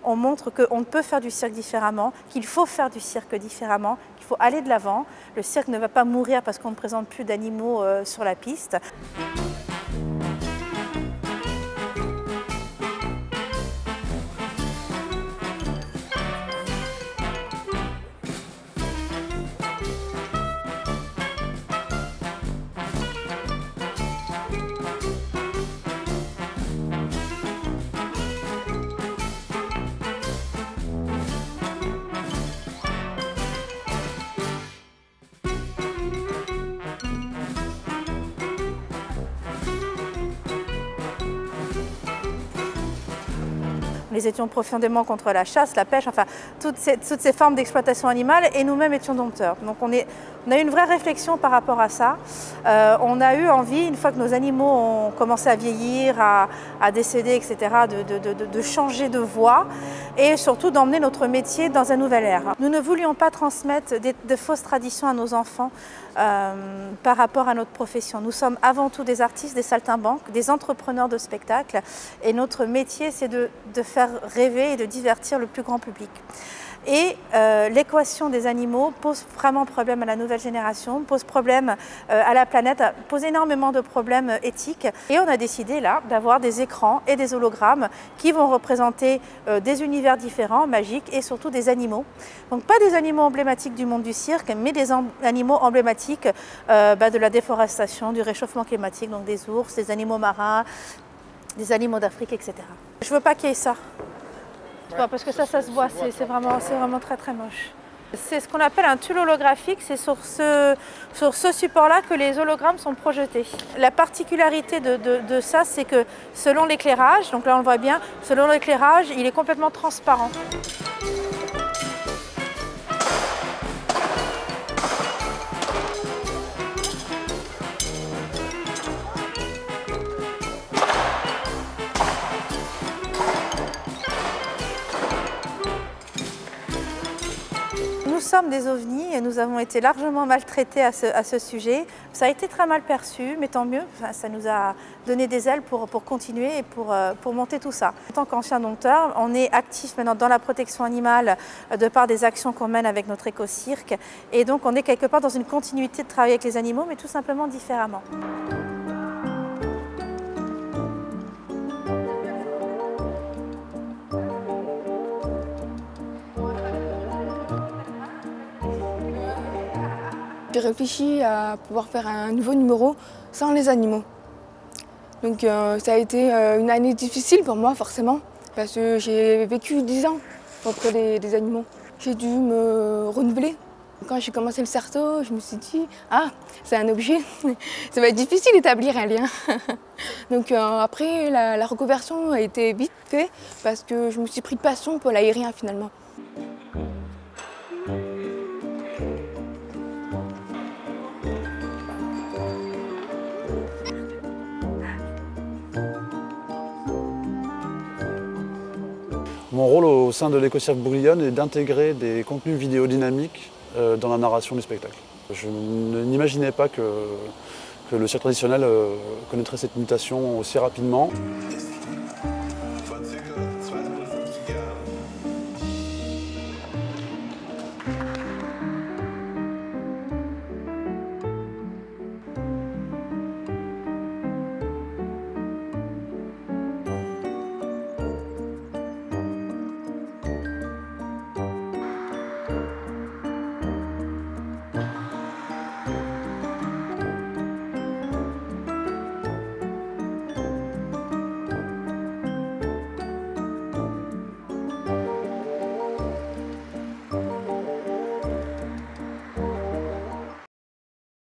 on montre qu'on peut faire du cirque différemment, qu'il faut faire du cirque différemment, qu'il faut aller de l'avant. Le cirque ne va pas mourir parce qu'on ne présente plus d'animaux sur la piste. Nous étions profondément contre la chasse, la pêche, enfin toutes ces formes d'exploitation animale, et nous-mêmes étions dompteurs. Donc on a eu une vraie réflexion par rapport à ça. On a eu envie, une fois que nos animaux ont commencé à vieillir, à décéder, etc., de changer de voie et surtout d'emmener notre métier dans un nouvel ère. Nous ne voulions pas transmettre de fausses traditions à nos enfants par rapport à notre profession. Nous sommes avant tout des artistes, des saltimbanques, des entrepreneurs de spectacles, et notre métier c'est de faire rêver et de divertir le plus grand public. Et l'équation des animaux pose vraiment problème à la nouvelle génération, pose problème à la planète, pose énormément de problèmes éthiques. Et on a décidé là d'avoir des écrans et des hologrammes qui vont représenter des univers différents, magiques, et surtout des animaux. Donc pas des animaux emblématiques du monde du cirque, mais des animaux emblématiques de la déforestation, du réchauffement climatique, donc des ours, des animaux marins, des animaux d'Afrique, etc. Je veux pas qu'il y ait ça. Parce que ça se voit, c'est vraiment très très moche. C'est ce qu'on appelle un tulle holographique, c'est sur ce support-là que les hologrammes sont projetés. La particularité de ça, c'est que selon l'éclairage, donc là on le voit bien, selon l'éclairage, il est complètement transparent. Nous sommes des ovnis et nous avons été largement maltraités à ce sujet. Ça a été très mal perçu, mais tant mieux, ça nous a donné des ailes pour continuer et pour monter tout ça. En tant qu'ancien dompteur, on est actif maintenant dans la protection animale de par des actions qu'on mène avec notre éco-cirque. Et donc on est quelque part dans une continuité de travailler avec les animaux, mais tout simplement différemment. J'ai réfléchi à pouvoir faire un nouveau numéro sans les animaux. Donc ça a été une année difficile pour moi forcément, parce que j'ai vécu 10 ans auprès des animaux. J'ai dû me renouveler. Quand j'ai commencé le cerceau, je me suis dit « Ah, c'est un objet, ça va être difficile d'établir un lien ». Donc après, la reconversion a été vite faite parce que je me suis pris de passion pour l'aérien finalement. Mon rôle au sein de l'éco-cirque Bouglione est d'intégrer des contenus vidéo dynamiques dans la narration du spectacle. Je n'imaginais pas que le cirque traditionnel connaîtrait cette mutation aussi rapidement.